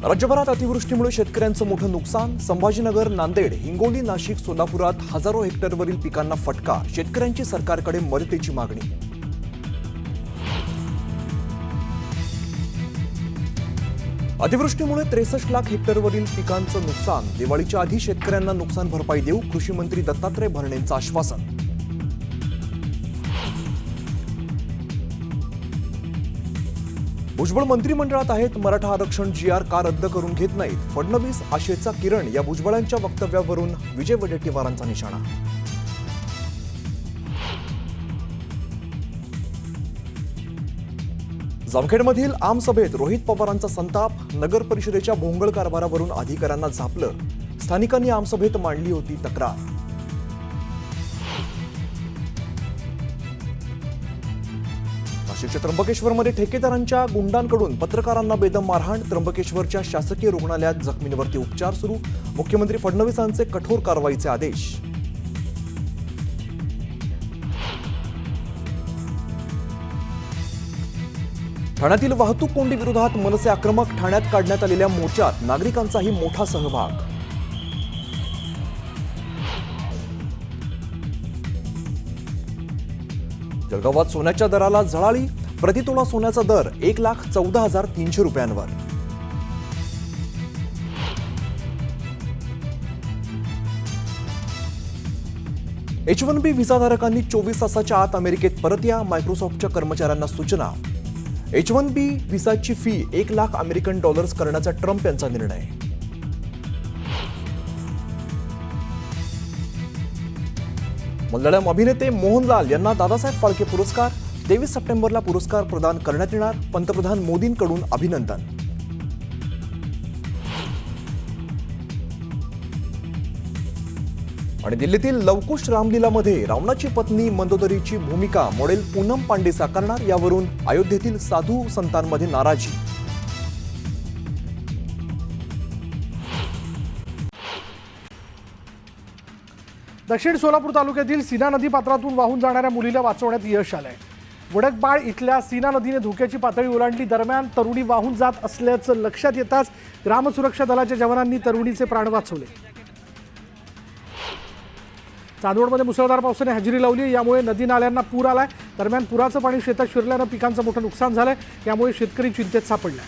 राज्यभरात अतिवृष्टीमुळे शेतकऱ्यांचं मोठं नुकसान. संभाजीनगर, नांदेड, हिंगोली, नाशिक, सोलापुरात हजारो हेक्टरवरील पिकांना फटका. शेतकऱ्यांची सरकारकडे मदतीची मागणी. अतिवृष्टीमुळे 63 लाख हेक्टरवरील पिकांचं नुकसान. दिवाळीच्या आधी शेतकऱ्यांना नुकसान भरपाई देऊ, कृषी मंत्री दत्तात्रय भरणेंचं आश्वासन. भुजबळ मंत्रिमंडळात आहेत. मराठा आरक्षण GR का रद्द करून घेत नाहीत? फडणवीस आशेचा किरण या भुजबळांच्या वक्तव्यावरून विजय वडेट्टीवारांचा निशाणा. जामखेडमधील आमसभेत रोहित पवारांचा संताप. नगर परिषदेच्या भोंगळ कारभारावरून अधिकाऱ्यांना झापलं. स्थानिकांनी आमसभेत मांडली होती तक्रार. नाशिकच्या त्र्यंबकेश्वरमध्ये ठेकेदारांच्या गुंडांकडून पत्रकारांना बेदम मारहाण. त्र्यंबकेश्वरच्या शासकीय रुग्णालयात जखमींवरती उपचार सुरू. मुख्यमंत्री फडणवीसांचे कठोर कारवाईचे आदेश. ठाण्यातील वाहतूक कोंडी विरोधात मनसे आक्रमक. ठाण्यात काढण्यात आलेल्या मोर्चात नागरिकांचाही मोठा सहभाग. जळगावात सोन्याच्या दराला झळाळी. प्रतितोळा सोन्याचा दर 1,14,300 रुपयांवर. H1B व्हिसाधारकांनी 24 तासाच्या आत अमेरिकेत परत या. मायक्रोसॉफ्टच्या कर्मचाऱ्यांना सूचना. H1B व्हिसाची फी $1,00,000 करण्याचा ट्रम्प यांचा निर्णय. मल्याळम अभिनेते मोहनलाल यांना दादासाहेब फाळके पुरस्कार. 23 सप्टेंबरला पुरस्कार प्रदान करण्यात येणार. पंतप्रधान मोदींकडून अभिनंदन. आणि दिल्लीतील लवकुश रामलीलामध्ये रावणाची पत्नी मंदोदरीची भूमिका मॉडेल पूनम पांडे साकारणार. यावरून अयोध्येतील साधू संतांमध्ये नाराजी. दक्षिण सोलापूर तालुक्यातील सीना नदी पात्रातून वाहून जाणाऱ्या मुलीला वाचवण्यात यश आलंय. वडकबाळ इथल्या सीना नदीने धोक्याची पातळी ओलांडली. दरम्यान तरुणी वाहून जात असल्याचं लक्षात येताच ग्रामसुरक्षा दलाच्या जवानांनी तरुणीचे प्राण वाचवले. चांदवडमध्ये मुसळधार पावसाने हजेरी लावली. यामुळे नदी नाल्यांना पूर आलाय. दरम्यान पुराचं पाणी शेतात शिरल्यानं पिकांचं मोठं नुकसान झालंय. यामुळे शेतकरी चिंतेत सापडलाय.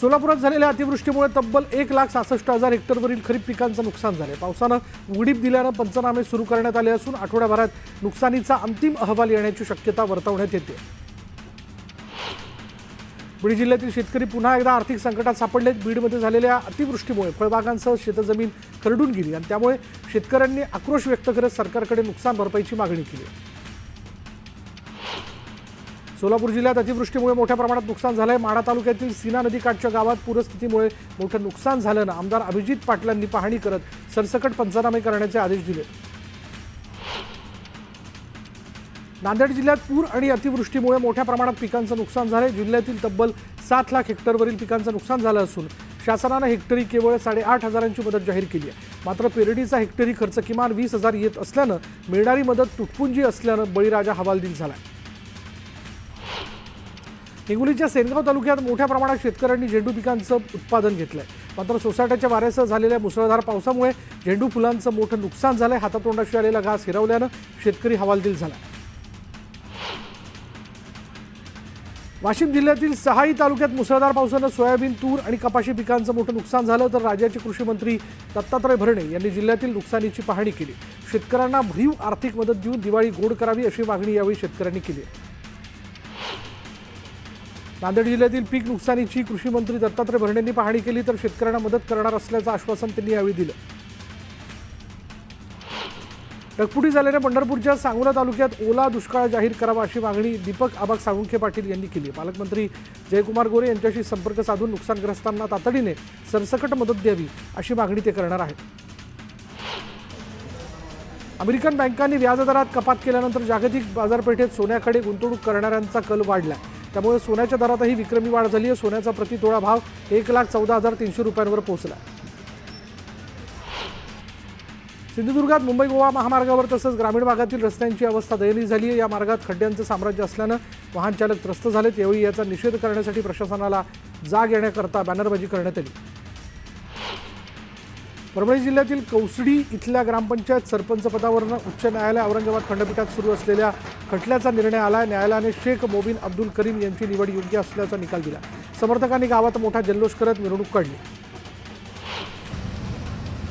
सोलापुरात झालेल्या अतिवृष्टीमुळे तब्बल 1,66,000 हेक्टरवरील खरीप पिकांचं नुकसान झालंय. पावसानं उघडीप दिल्यानं पंचनामे सुरू करण्यात आले असून आठवड्याभरात नुकसानीचा अंतिम अहवाल येण्याची शक्यता वर्तवण्यात येते. बीड जिल्ह्यातील शेतकरी पुन्हा एकदा आर्थिक संकटात सापडलेत. बीडमध्ये झालेल्या अतिवृष्टीमुळे फळबागांसह शेतजमीन खरडून गेली आणि त्यामुळे शेतकऱ्यांनी आक्रोश व्यक्त करत सरकारकडे नुकसान भरपाईची मागणी केली. सोलापूर जिल्ह्यात अतिवृष्टीमुळे मोठ्या प्रमाणात नुकसान झालंय. माढा तालुक्यातील सीना नदीकाठच्या गावात पूरस्थितीमुळे मोठं नुकसान झाल्यानं आमदार अभिजित पाटलांनी पाहणी करत सरसकट पंचनामे करण्याचे आदेश दिले. नांदेड जिल्ह्यात पूर आणि अतिवृष्टीमुळे मोठ्या प्रमाणात पिकांचं नुकसान झालंय. जिल्ह्यातील तब्बल 7 लाख हेक्टरवरील पिकांचं नुकसान झालं असून शासनानं हेक्टरी केवळ 8,500ची मदत जाहीर केली आहे. मात्र पेरडीचा हेक्टरी खर्च किमान 20,000 येत असल्यानं मिळणारी मदत तुटपुंजी असल्यानं बळीराजा हवालदिल झाला. हिंगोलीच्या सेनगाव तालुक्यात मोठ्या प्रमाणात शेतकऱ्यांनी झेंडू पिकांचं उत्पादन घेतलंय. मात्र सोसाट्याच्या वाऱ्यासह झालेल्या मुसळधार पावसामुळे झेंडू फुलांचं मोठं नुकसान झालंय. हातातोंडाशी आलेला घास हिरावल्यानं शेतकरी हवालदिल झाला. वाशिम जिल्ह्यातील सहाई तालुक्यात मुसळधार पावसानं सोयाबीन, तूर आणि कपाशी पिकांचं मोठं नुकसान झालं. तर राज्याचे कृषी मंत्री दत्तात्रय भरणे यांनी जिल्ह्यातील नुकसानीची पाहणी केली. शेतकऱ्यांना भरीव आर्थिक मदत देऊन दिवाळी गोड करावी अशी मागणी यावेळी शेतकऱ्यांनी केली. नांदेड जिल्ह्यातील पीक नुकसानीची कृषी मंत्री दत्तात्रय भरणेंनी पाहणी केली. तर शेतकऱ्यांना मदत करणार असल्याचं आश्वासन त्यांनी यावेळी दिलं. ढगफुटी झालेल्या पंढरपूरच्या सांगोला तालुक्यात ओला दुष्काळ जाहीर करावा अशी मागणी दीपक आबाग साळुंखे पाटील यांनी केली. पालकमंत्री जयकुमार गोरे यांच्याशी संपर्क साधून नुकसानग्रस्तांना तातडीने सरसकट मदत द्यावी अशी मागणी ते करणार आहेत. अमेरिकन बँकांनी व्याजदरात कपात केल्यानंतर जागतिक बाजारपेठेत सोन्याकडे गुंतवणूक करणाऱ्यांचा कल वाढला. त्यामुळे सोन्याच्या दरातही विक्रमी वाढ झाली आहे. सोन्याचा प्रतितोळा भाव 1,14,300 रुपयांवर पोहोचला. सिंधुदुर्गात मुंबई गोवा महामार्गावर तसंच ग्रामीण भागातील रस्त्यांची अवस्था दयनीय झाली आहे। या मार्गात खड्ड्यांचं साम्राज्य असल्यानं वाहन चालक त्रस्त झालेत। यावेळी याचा निषेध करण्यासाठी प्रशासनाला जाग येण्याकरता बॅनरबाजी करण्यात आली। परभणी जिल्ह्यातील कौसडी इथल्या ग्रामपंचायत सरपंच पदावरून उच्च न्यायालय औरंगाबाद खंडपीठात सुरू असलेल्या खटल्याचा निर्णय आला। न्यायालयाने शेख मोबिन अब्दुल करीम यांची निवड योग्य असल्याचा निकाल दिला। समर्थकांनी गावात मोठा जल्लोष करत मिरवणूक काढली।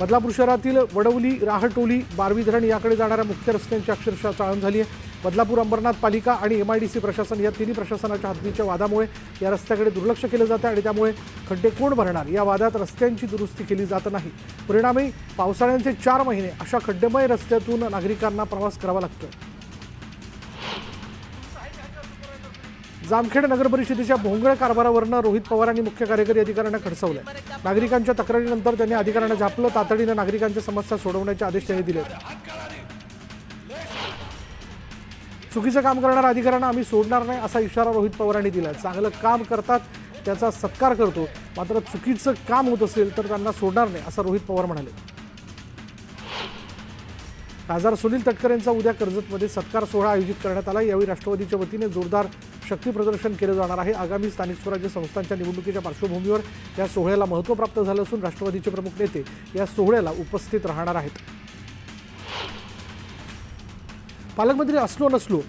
बदलापूर शहरातील वडवली राहटोली बारवी धरण याकडे जाणाऱ्या मुख्य रस्त्यांची अक्षरशः चाळण झाली आहे। बदलापूर अंबरनाथ पालिका आणि MIDC प्रशासन या तिन्ही प्रशासनाच्या हद्दीच्या वादामुळे या रस्त्याकडे दुर्लक्ष केलं जातं आणि त्यामुळे खड्डे कोण भरणार या वादात रस्त्यांची दुरुस्ती केली जात नाही। परिणामी पावसाळ्यांचे 4 महिने अशा खड्डेमय रस्त्यातून नागरिकांना प्रवास करावा लागतो। जामखेड नगर परिषदेच्या भोंगळ कारभारावरनं रोहित पवारांनी मुख्य कार्यकारी अधिकाऱ्यांना खडसवलं। नागरिकांच्या तक्रारीनंतर त्यांनी अधिकाऱ्यांना झापलं। तातडीनं नागरिकांच्या समस्या सोडवण्याचे आदेश त्यांनी दिले। चुकीचं काम करणाऱ्या अधिकाऱ्यांना आम्ही सोडणार नाही असा इशारा रोहित पवारांनी दिला। चांगलं काम करतात त्याचा सत्कार करतो, मात्र चुकीचं काम होत असेल तर त्यांना सोडणार नाही असं रोहित पवार म्हणाले। खासदार सुनील तटकरे यांचा उद्या कर्जतमध्ये सत्कार सोहळा आयोजित करण्यात आला। यावेळी राष्ट्रवादीच्या वतीने जोरदार शक्ती प्रदर्शन केलं जाणार आहे। आगामी स्थानिक स्वराज्य संस्थांच्या निवडणुकीच्या पार्श्वभूमीवर या सोहळ्याला महत्त्व प्राप्त झालं असून राष्ट्रवादीचे प्रमुख नेते या सोहळ्याला उपस्थित राहणार आहेत। पालकमंत्री असलो नसलो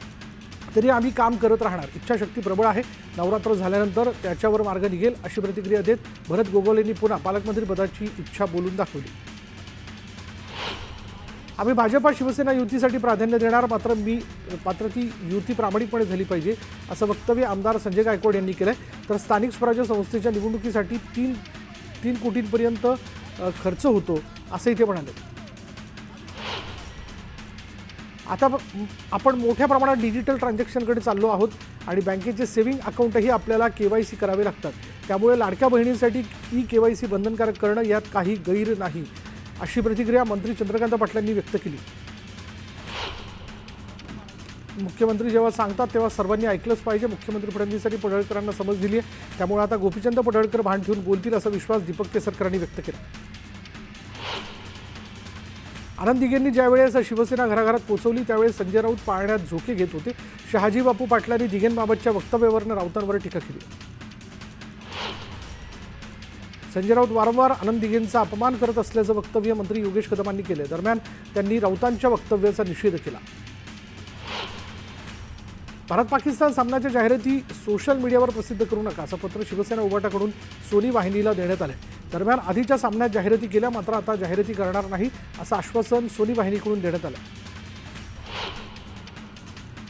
तरी आम्ही काम करत राहणार, इच्छाशक्ती प्रबळ आहे, नवरात्र झाल्यानंतर त्याच्यावर मार्ग निघेल अशी प्रतिक्रिया देत भरत गोगोलेंनी पुन्हा पालकमंत्री पदाची इच्छा बोलून दाखवली। आम्ही भाजपा शिवसेना युतीसाठी प्राधान्य देणार, मात्र ती युती प्रामाणिकपणे झाली पाहिजे असं वक्तव्य आमदार संजय गायकवाड यांनी केलंय। तर स्थानिक स्वराज्य संस्थेच्या निवडणुकीसाठी 3 कोटींपर्यंत खर्च होतो असंही ते म्हणाले। आता आपण मोठ्या प्रमाणात डिजिटल ट्रान्झॅक्शनकडे चाललो आहोत आणि बँकेचे सेव्हिंग अकाउंटही आपल्याला KYC करावे लागतात। त्यामुळे लाडक्या बहिणींसाठी KYC बंधनकारक करणं यात काही गैर नाही अशी प्रतिक्रिया मंत्री चंद्रकांत पाटलांनी व्यक्त केली। मुख्यमंत्री जेव्हा सांगतात तेव्हा सर्वांनी ऐकलंच पाहिजे। मुख्यमंत्री फडणवीसांनी पडळकरांना समज दिली आहे, त्यामुळे आता गोपीचंद पडळकर भान ठेवून बोलतील असा विश्वास दीपक केसरकरांनी व्यक्त केला। आनंद दिघेंनी ज्यावेळेस शिवसेना घराघरात पोहोचवली त्यावेळेस संजय राऊत पाळण्यात झोके घेत होते। शहाजी बापू पाटलांनी दिघेंबाबतच्या वक्तव्यावरून राऊतांवर टीका केली। संजय राऊत वारंवार आनंद दिघेंचा अपमान करत असल्याचं वक्तव्य मंत्री योगेश कदमांनी केले। दरम्यान त्यांनी राऊतांच्या वक्तव्याचा निषेध केला। भारत पाकिस्तान सामन्याच्या जाहिराती सोशल मीडियावर प्रसिद्ध करू नका असं पत्र शिवसेना उभाटाकडून सोनी वाहिनीला देण्यात आलं। दरम्यान आधीच्या सामन्यात जाहिराती केल्या, मात्र आता जाहिराती करणार नाही असं आश्वासन सोनी वाहिनीकडून देण्यात आलं।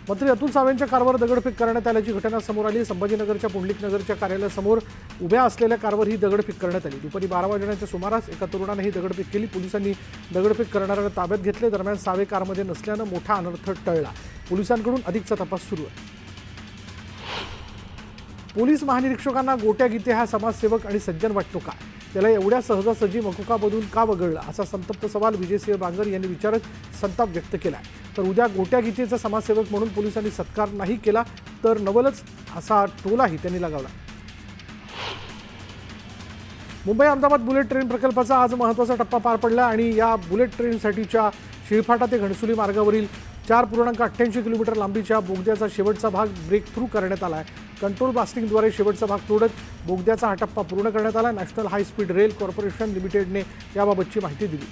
मंत्री अतुल सावेंच्या कारवर दगडफेक करण्यात आल्याची घटना समोर आली। संभाजीनगरच्या पुंडलिक नगरच्या कार्यालयासमोर उभ्या असलेल्या कारवर ही दगडफेक करण्यात आली। दुपारी 12 वाजण्याच्या सुमारास एका तरुणाने ही दगडफेक केली। पोलिसांनी दगडफेक करणाऱ्याला ताब्यात घेतले। दरम्यान सावे कारमध्ये नसल्यानं मोठा अनर्थ टळला। पोलिसांकडून अधिकचा तपास सुरू आहे। पोलीस महानिरीक्षकांना गोट्या गीते हा समाजसेवक आणि सज्जन वाटतो का? त्याला एवढ्या सहजासहजी मकुकामधून का वगळलं असा संतप्त सवाल विजयसिंह बांगर यांनी विचारत संताप व्यक्त केला। तर उद्या गोट्या गीतेचा समाजसेवक म्हणून पोलिसांनी सत्कार नाही केला तर नवलच असा टोलाही त्यांनी लगावला। मुंबई अहमदाबाद बुलेट ट्रेन प्रकल्पाचा आज महत्त्वाचा टप्पा पार पडला आणि या बुलेट ट्रेनसाठीच्या शिळफाटा ते घणसोली मार्गावरील 4.88 किलोमीटर लांबीच्या बोगद्याचा शेवटचा भाग ब्रेक थ्रू करण्यात आला आहे। कंट्रोल ब्लास्टिंगद्वारे शेवटचा भाग तोडत बोगद्याचा हा टप्पा पूर्ण करण्यात आला। National high speed rail corporation लिमिटेडने याबाबतची माहिती दिली।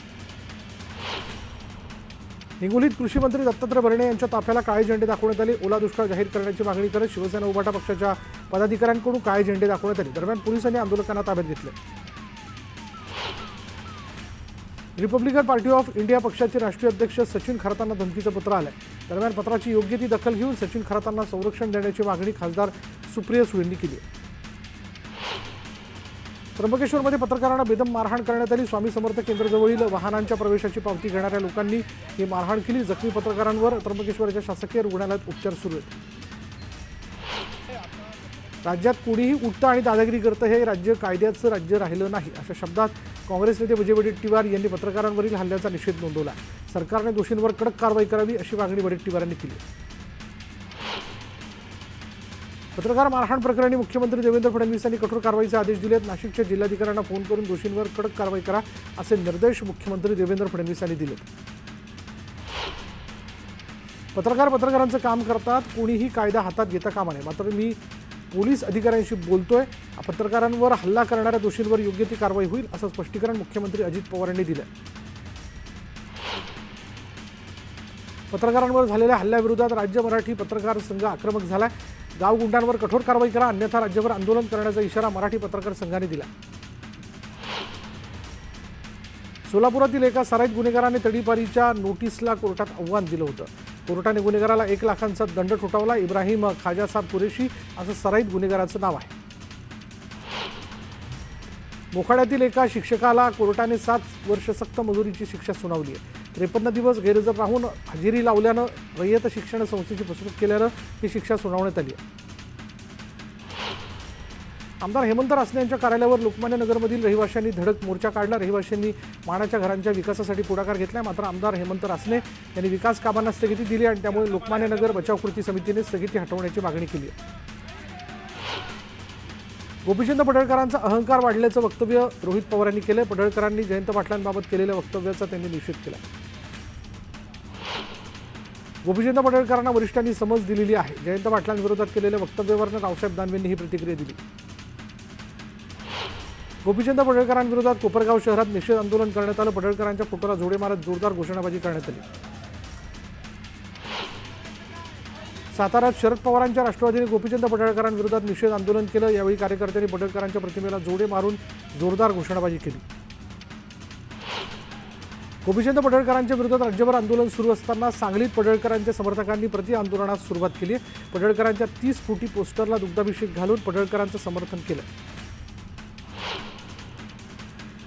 हिंगोलीत कृषी मंत्री दत्तात्रय भरणे यांच्या ताफ्याला काळे झेंडे दाखवण्यात आले। ओला दुष्काळ जाहीर करण्याची मागणी करत शिवसेना उभाटा पक्षाच्या पदाधिकाऱ्यांकडून काळे झेंडे दाखवण्यात आले। दरम्यान पोलिसांनी आंदोलकांना ताब्यात घेतले। रिपब्लिकन पार्टी ऑफ इंडिया पक्षाचे राष्ट्रीय अध्यक्ष सचिन खरातांना धमकीचं पत्र आलंय। दरम्यान पत्राची योग्य ती दखल घेऊन सचिन खरातांना संरक्षण देण्याची मागणी खासदार सुप्रिया सुळेंनी केली। त्र्यंबकेश्वरमध्ये पत्रकारांना बेदम मारहाण करण्यात आली। स्वामी समर्थ केंद्राजवळील वाहनांच्या प्रवेशाची पावती घेणाऱ्या लोकांनी ही मारहाण केली। जखमी पत्रकारांवर त्र्यंबकेश्वरच्या शासकीय रुग्णालयात उपचार सुरू आहेत। राज्यात कोणीही उठतं आणि दादागिरी करतं हे राज्य कायद्याचं राज्य राहिलं नाही अशा शब्दात काँग्रेस नेते विजय वडेट्टीवार यांनी पत्रकारांवरील हल्ल्याचा निषेध नोंदवला। सरकारने दोषींवर कडक कारवाई करावी अशी मागणी वडेट्टीवारांनी केली। पत्रकार मारहाण प्रकरणी मुख्यमंत्री देवेंद्र फडणवीस यांनी कठोर कारवाईचे आदेश दिलेत. नाशिकच्या जिल्हाधिकाऱ्यांना फोन करून दोषींवर कडक कारवाई करा असे निर्देश मुख्यमंत्री देवेंद्र फडणवीस यांनी दिलेत. पत्रकारांचं काम करतात, कोणीही कायदा हातात घेता कामा नये. मात्र मी पोलीस अधिकाऱ्यांशी बोलतोय, पत्रकारांवर हल्ला करणाऱ्या दोषींवर योग्य ती कारवाई होईल असं स्पष्टीकरण मुख्यमंत्री अजित पवार यांनी दिलं. पत्रकारांवर झालेल्या हल्ल्याविरोधात राज्य मराठी पत्रकार संघ आक्रमक झालाय. गाव गुंडांवर कठोर कारवाई करा, अन्यथा राज्यभर आंदोलन करण्याचा इशारा मराठी पत्रकार संघाने दिला. सोलापुरातील एका सराईत गुन्हेगाराने तडीपारीच्या नोटीसला कोर्टात आव्हान दिलं होतं. कोर्टाने गुन्हेगाराला 1 लाखांचा दंड ठोठावला. इब्राहिम खाजासाब कुरेशी असं सराईत गुन्हेगाराचं नाव आहे. मोखाड्यातील एका शिक्षकाला कोर्टाने 7 वर्ष सक्त मजुरीची शिक्षा सुनावली आहे. 53 दिवस गैरहजर राहून हजेरी लावल्यानं रयत शिक्षण संस्थेची फसवणूक केल्यानं ही शिक्षा सुनावण्यात आली आहे. आमदार हेमंत रासने यांच्या कार्यालयावर लोकमान्य नगरमधील रहिवाशांनी धडक मोर्चा काढला. रहिवाशांनी मानाच्या घरांच्या विकासासाठी पुढाकार घेतला. मात्र आमदार हेमंत रासने यांनी विकास कामांना स्थगिती दिली आणि त्यामुळे लोकमान्य नगर बचाव कृती समितीने स्थगिती हटवण्याची मागणी केली आहे. गोपीचंद पडळकरांचा अहंकार वाढल्याचं वक्तव्य रोहित पवार यांनी केलं. पडळकरांनी जयंत पाटलांबाबत केलेल्या वक्तव्याचा त्यांनी निषेध केला. गोपीचंद पडळकरांना वरिष्ठांनी समज दिलेली आहे. जयंत पाटलांविरोधात केलेल्या वक्तव्यावरून रावसाहेब दानवेंनी ही प्रतिक्रिया दिली. गोपीचंद पडळकरांविरोधात कोपरगाव शहरात निषेध आंदोलन करण्यात आलं. पडळकरांच्या फोटोला जोडे मारत जोरदार घोषणाबाजी करण्यात आली. साताऱ्यात शरद पवारांच्या राष्ट्रवादीने गोपीचंद पडळकरांविरोधात निषेध आंदोलन केलं. यावेळी कार्यकर्त्यांनी पडळकरांच्या प्रतिमेला जोडे मारून जोरदार घोषणाबाजी केली. गोपीचंद पडळकरांच्या विरोधात राज्यभर आंदोलन सुरू असताना सांगलीत पडळकरांच्या समर्थकांनी प्रति-आंदोलनास सुरुवात केली आहे. पडळकरांच्या 30 फुटी पोस्टरला दुग्धाभिषेक घालून पडळकरांचं समर्थन केलं.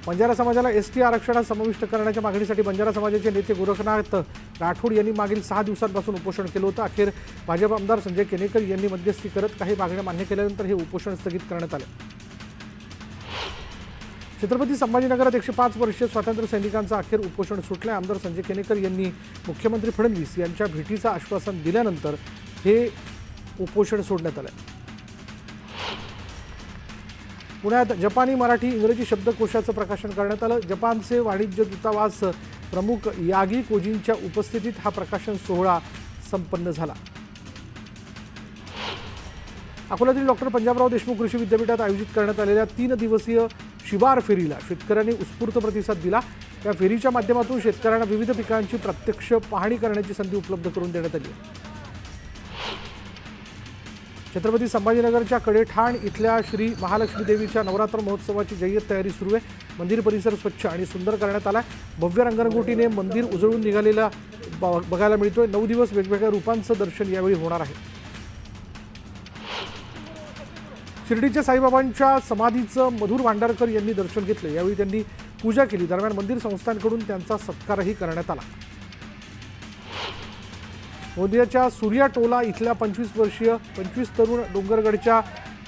बंजारा समाजाला एसटी आरक्षणात समाविष्ट करण्याच्या मागणीसाठी बंजारा समाजाचे नेते गोरखनाथ राठोड यांनी मागील 6 दिवसांपासून उपोषण केलं होतं. अखेर भाजप आमदार संजय केनेकर यांनी मध्यस्थी करत काही मागण्या मान्य केल्यानंतर हे उपोषण स्थगित करण्यात आलं. छत्रपती संभाजीनगरात 105 वर्षीय स्वातंत्र्य सैनिकांचं अखेर उपोषण सुटलं. आमदार संजय केनेकर यांनी मुख्यमंत्री फडणवीस यांच्या भेटीचं आश्वासन दिल्यानंतर हे उपोषण सोडण्यात आलं. पुण्यात जपानी मराठी इंग्रजी शब्दकोशाचं प्रकाशन करण्यात आलं. जपानचे वाणिज्य दूतावास प्रमुख यागी कोजींच्या उपस्थितीत हा प्रकाशन सोहळा संपन्न झाला. अकोल्यातील डॉक्टर पंजाबराव देशमुख कृषी विद्यापीठात आयोजित करण्यात आलेल्या 3 दिवसीय शिवार फेरीला शेतकऱ्यांनी उत्स्फूर्त प्रतिसाद दिला. या फेरीच्या माध्यमातून शेतकऱ्यांना विविध पिकांची प्रत्यक्ष पाहणी करण्याची संधी उपलब्ध करून देण्यात आली. छत्रपती संभाजीनगरच्या कडेठाण इथल्या श्री महालक्ष्मी देवीच्या नवरात्र महोत्सवाची जय्यत तयारी सुरू आहे. मंदिर परिसर स्वच्छ आणि सुंदर करण्यात आला. भव्य रंगरंगोटीने मंदिर उजळून निघालेला बघायला मिळतोय. 9 दिवस वेगवेगळ्या रूपांचं दर्शन यावेळी होणार आहे. शिर्डीच्या साईबाबांच्या समाधीचं मधुर भांडारकर यांनी दर्शन घेतलं. यावेळी त्यांनी पूजा केली. दरम्यान मंदिर संस्थांकडून त्यांचा सत्कारही करण्यात आला. गोंदियाच्या सूर्या टोला इथल्या 25 तरुण डोंगरगडच्या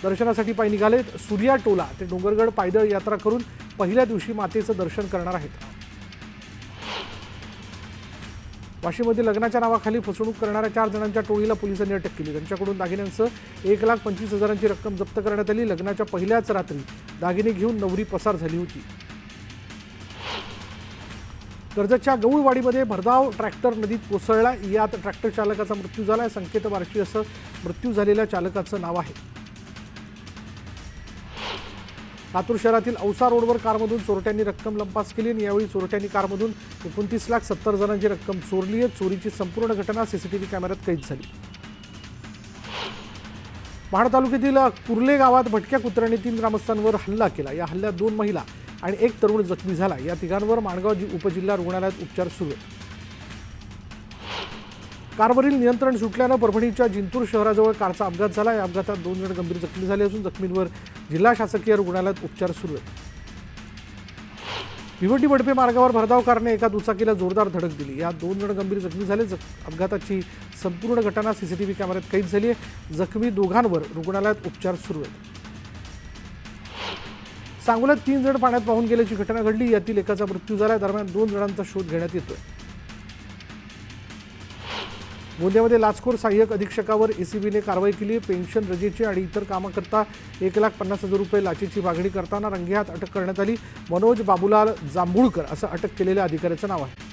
दर्शनासाठी पायी निघालेत. सूर्या टोला ते डोंगरगड पायदळ यात्रा करून पहिल्या दिवशी मातेचं दर्शन करणार आहेत. वाशीमध्ये लग्नाच्या नावाखाली फसवणूक करणाऱ्या 4 जणांच्या टोळीला पोलिसांनी अटक केली. त्यांच्याकडून दागिन्यांसह 1,25,000ची रक्कम जप्त करण्यात आली. लग्नाच्या पहिल्याच रात्री दागिने घेऊन नवरी पसार झाली होती. कर्जतच्या गवळवाडीमध्ये भरधाव ट्रॅक्टर नदीत कोसळला. यात ट्रॅक्टर चालकाचा मृत्यू झाला. संकेत बार्शी असं मृत्यू झालेल्या चालकाचं नाव आहे. लातूर शहरातील औसा रोडवर कारमधून चोरट्यांनी रक्कम लंपास केली आणि यावेळी चोरट्यांनी कारमधून 29,70,000ची रक्कम चोरली आहे. चोरीची संपूर्ण घटना सीसीटीव्ही कॅमेऱ्यात कैद झाली. महाड तालुक्यातील कुर्ले गावात भटक्या कुत्र्याने 3 ग्रामस्थांवर हल्ला केला. या हल्ल्यात 2 महिला आणि 1 तरुण जखमी झाला. या तिघांवर माणगाव उपजिल्हा रुग्णालयात उपचार सुरू आहेत. कारवरील नियंत्रण सुटल्यानं परभणीच्या जिंतूर शहराजवळ कारचा अपघात झाला. या अपघातात 2 जण गंभीर जखमी झाले असून जखमींवर जिल्हा शासकीय रुग्णालयात उपचार सुरू आहेत. भिवंडी बडपे मार्गावर भरधाव कारने एका दुचाकीला जोरदार धडक दिली. या 2 जण गंभीर जखमी झाले. अपघाताची संपूर्ण घटना सीसीटीव्ही कॅमेऱ्यात कैद झाली आहे. जखमी दोघांवर रुग्णालयात उपचार सुरू आहेत. सांगोल्यात 3 जण पाण्यात वाहून गेल्याची घटना घडली. यातील एकाचा मृत्यू झाला. दरम्यान 2 जणांचा शोध घेण्यात येतोय. गोंदियामध्ये लाचखोर सहाय्यक अधीक्षकावर एसीबीने कारवाई केली. पेन्शन रजेची आणि इतर कामाकरता 1,50,000 रुपये लाचेची मागणी करताना रंगेहात अटक करण्यात आली. मनोज बाबूलाल जांभूळकर असं अटक केलेल्या अधिकाऱ्याचं नाव आहे.